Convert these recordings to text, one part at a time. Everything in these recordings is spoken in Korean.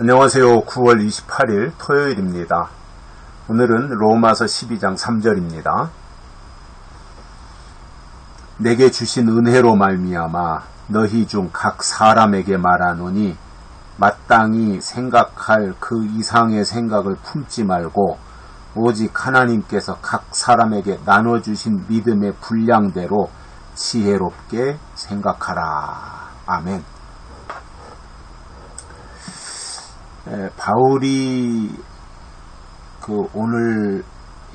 안녕하세요. 9월 28일 토요일입니다. 오늘은 로마서 12장 3절입니다. 내게 주신 은혜로 말미암아 너희 중 각 사람에게 말하노니 마땅히 생각할 그 이상의 생각을 품지 말고 오직 하나님께서 각 사람에게 나눠주신 믿음의 분량대로 지혜롭게 생각하라. 아멘. 바울이 오늘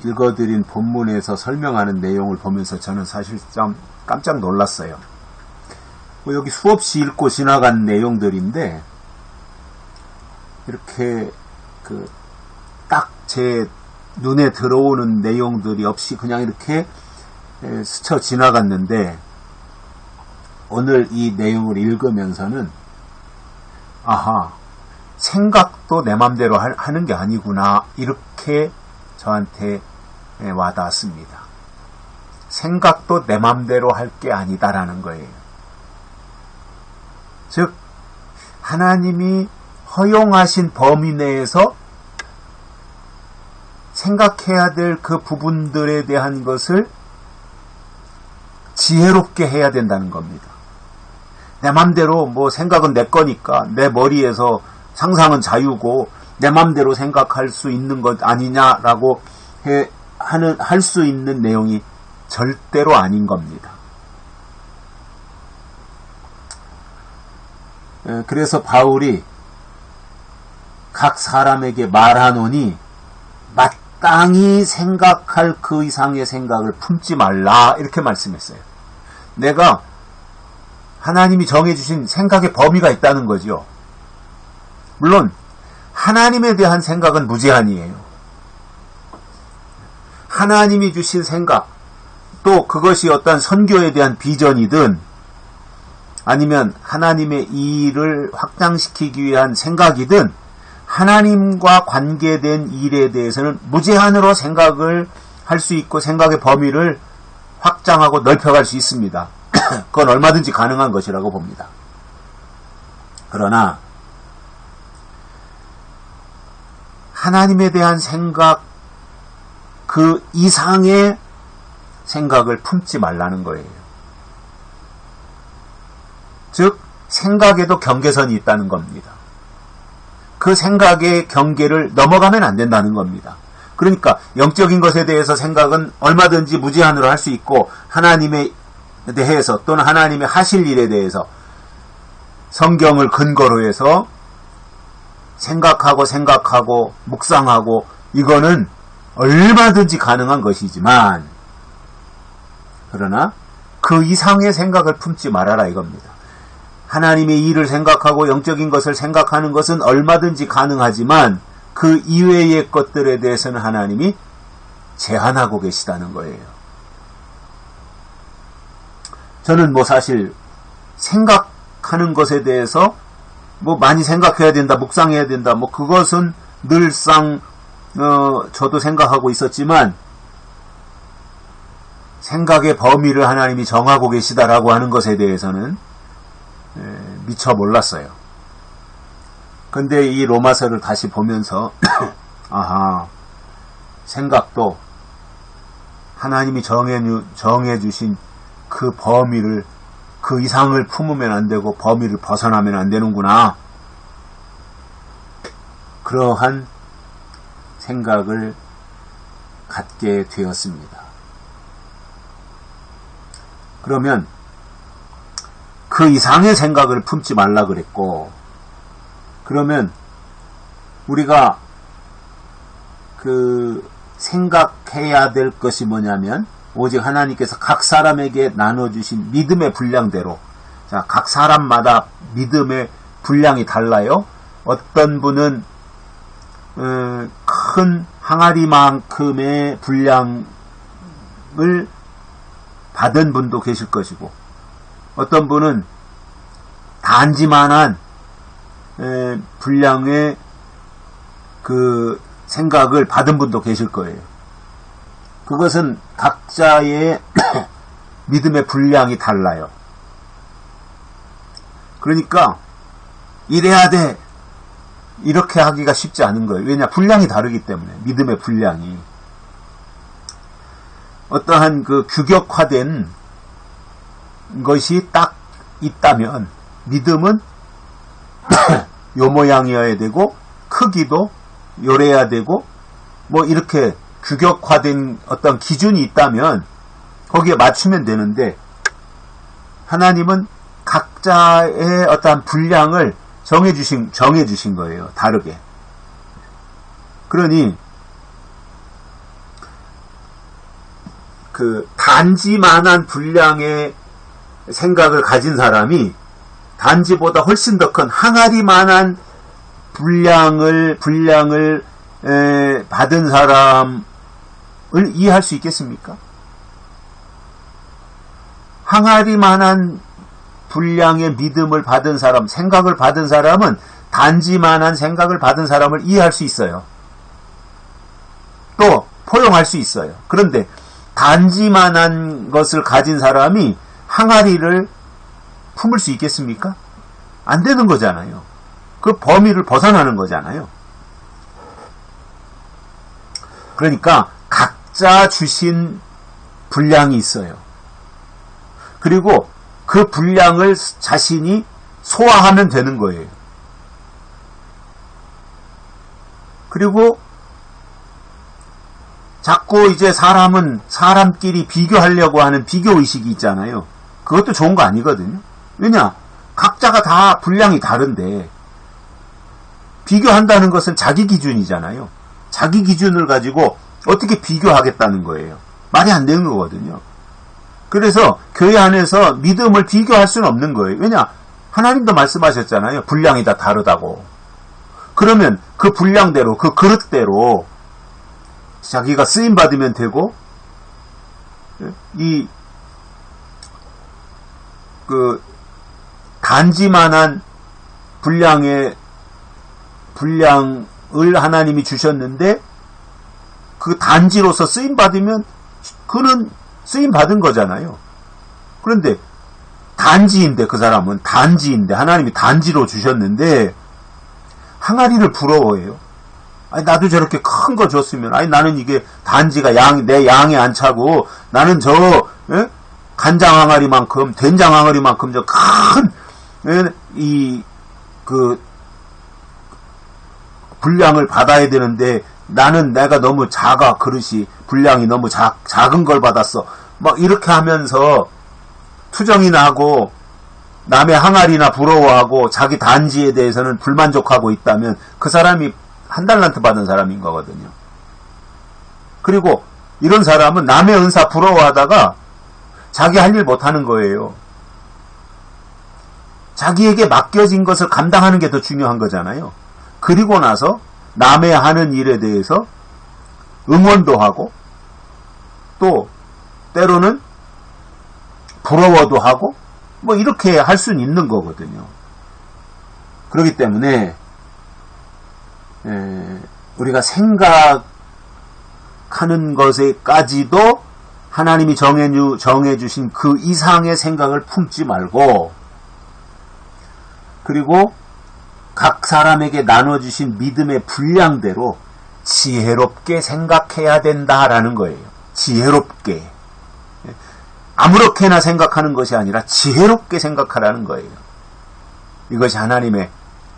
읽어드린 본문에서 설명하는 내용을 보면서 저는 사실 좀 깜짝 놀랐어요. 여기 수없이 읽고 지나간 내용들인데 이렇게 딱 제 눈에 들어오는 내용들이 없이 그냥 이렇게 스쳐 지나갔는데 오늘 이 내용을 읽으면서는 아하, 생각도 내 맘대로 하는 게 아니구나, 이렇게 저한테 와닿았습니다. 생각도 내 맘대로 할 게 아니다라는 거예요. 즉 하나님이 허용하신 범위 내에서 생각해야 될 그 부분들에 대한 것을 지혜롭게 해야 된다는 겁니다. 내 맘대로 생각은 내 거니까 내 머리에서 상상은 자유고 내 맘대로 생각할 수 있는 것 아니냐라고 할 수 있는 내용이 절대로 아닌 겁니다. 그래서 바울이 각 사람에게 말하노니 마땅히 생각할 그 이상의 생각을 품지 말라, 이렇게 말씀했어요. 내가 하나님이 정해주신 생각의 범위가 있다는 거죠. 물론 하나님에 대한 생각은 무제한이에요. 하나님이 주신 생각, 또 그것이 어떤 선교에 대한 비전이든 아니면 하나님의 일을 확장시키기 위한 생각이든 하나님과 관계된 일에 대해서는 무제한으로 생각을 할 수 있고 생각의 범위를 확장하고 넓혀갈 수 있습니다. 그건 얼마든지 가능한 것이라고 봅니다. 그러나 하나님에 대한 생각, 그 이상의 생각을 품지 말라는 거예요. 즉 생각에도 경계선이 있다는 겁니다. 그 생각의 경계를 넘어가면 안 된다는 겁니다. 그러니까 영적인 것에 대해서 생각은 얼마든지 무제한으로 할 수 있고 하나님에 대해서 또는 하나님의 하실 일에 대해서 성경을 근거로 해서 생각하고 묵상하고 이거는 얼마든지 가능한 것이지만 그러나 그 이상의 생각을 품지 말아라 이겁니다. 하나님의 일을 생각하고 영적인 것을 생각하는 것은 얼마든지 가능하지만 그 이외의 것들에 대해서는 하나님이 제한하고 계시다는 거예요. 저는 사실 생각하는 것에 대해서 많이 생각해야 된다, 묵상해야 된다, 그것은 늘상 저도 생각하고 있었지만 생각의 범위를 하나님이 정하고 계시다라고 하는 것에 대해서는 미처 몰랐어요. 근데 이 로마서를 다시 보면서 아하, 생각도 하나님이 정해주신 그 범위를, 그 이상을 품으면 안 되고 범위를 벗어나면 안 되는구나, 그러한 생각을 갖게 되었습니다. 그러면 그 이상의 생각을 품지 말라 그랬고, 그러면 우리가 생각해야 될 것이 뭐냐면 오직 하나님께서 각 사람에게 나눠주신 믿음의 분량대로, 자, 각 사람마다 믿음의 분량이 달라요. 어떤 분은 큰 항아리만큼의 분량을 받은 분도 계실 것이고, 어떤 분은 단지만한 분량의 그 생각을 받은 분도 계실 거예요. 그것은 각자의 믿음의 분량이 달라요. 그러니까 이래야 돼, 이렇게 하기가 쉽지 않은 거예요. 왜냐? 분량이 다르기 때문에. 믿음의 분량이. 어떠한 그 규격화된 것이 딱 있다면 믿음은 요 모양이어야 되고 크기도 요래야 되고 뭐 이렇게 규격화된 어떤 기준이 있다면 거기에 맞추면 되는데 하나님은 각자의 어떠한 분량을 정해주신 거예요. 다르게. 그러니 그 단지만한 분량의 생각을 가진 사람이 단지보다 훨씬 더 큰 항아리만한 분량을 받은 사람을 이해할 수 있겠습니까? 항아리만한 분량의 믿음을 받은 사람, 생각을 받은 사람은 단지만한 생각을 받은 사람을 이해할 수 있어요. 또 포용할 수 있어요. 그런데 단지만한 것을 가진 사람이 항아리를 품을 수 있겠습니까? 안 되는 거잖아요. 그 범위를 벗어나는 거잖아요. 그러니까 각자 주신 분량이 있어요. 그리고 그 분량을 자신이 소화하면 되는 거예요. 그리고 자꾸 이제 사람끼리 비교하려고 하는 비교의식이 있잖아요. 그것도 좋은 거 아니거든요. 왜냐? 각자가 다 분량이 다른데 비교한다는 것은 자기 기준이잖아요. 자기 기준을 가지고 어떻게 비교하겠다는 거예요. 말이 안 되는 거거든요. 그래서 교회 안에서 믿음을 비교할 수는 없는 거예요. 왜냐? 하나님도 말씀하셨잖아요. 분량이 다 다르다고. 그러면 그 분량대로, 그 그릇대로 자기가 쓰임받으면 되고, 단지만한 분량을 하나님이 주셨는데, 그 단지로서 쓰임받으면, 그는 쓰임받은 거잖아요. 그런데, 단지인데, 그 사람은 단지인데, 하나님이 단지로 주셨는데, 항아리를 부러워해요. 아니, 나도 저렇게 큰 거 줬으면, 아니, 나는 이게 단지가 내 양에 안 차고, 나는 간장 항아리만큼, 된장 항아리만큼 저 큰, 분량을 받아야 되는데, 내가 너무 그릇이, 분량이 너무 작은 걸 받았어. 막 이렇게 하면서 투정이 나고, 남의 항아리나 부러워하고, 자기 단지에 대해서는 불만족하고 있다면, 그 사람이 한 달란트 받은 사람인 거거든요. 그리고 이런 사람은 남의 은사 부러워하다가 자기 할 일 못하는 거예요. 자기에게 맡겨진 것을 감당하는 게 더 중요한 거잖아요. 그리고 나서 남의 하는 일에 대해서 응원도 하고 또 때로는 부러워도 하고 뭐 이렇게 할 수는 있는 거거든요. 그렇기 때문에 우리가 생각하는 것에까지도 하나님이 정해주신 그 이상의 생각을 품지 말고, 그리고 각 사람에게 나눠주신 믿음의 분량대로 지혜롭게 생각해야 된다라는 거예요. 지혜롭게. 아무렇게나 생각하는 것이 아니라 지혜롭게 생각하라는 거예요. 이것이 하나님의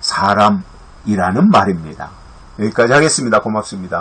사람이라는 말입니다. 여기까지 하겠습니다. 고맙습니다.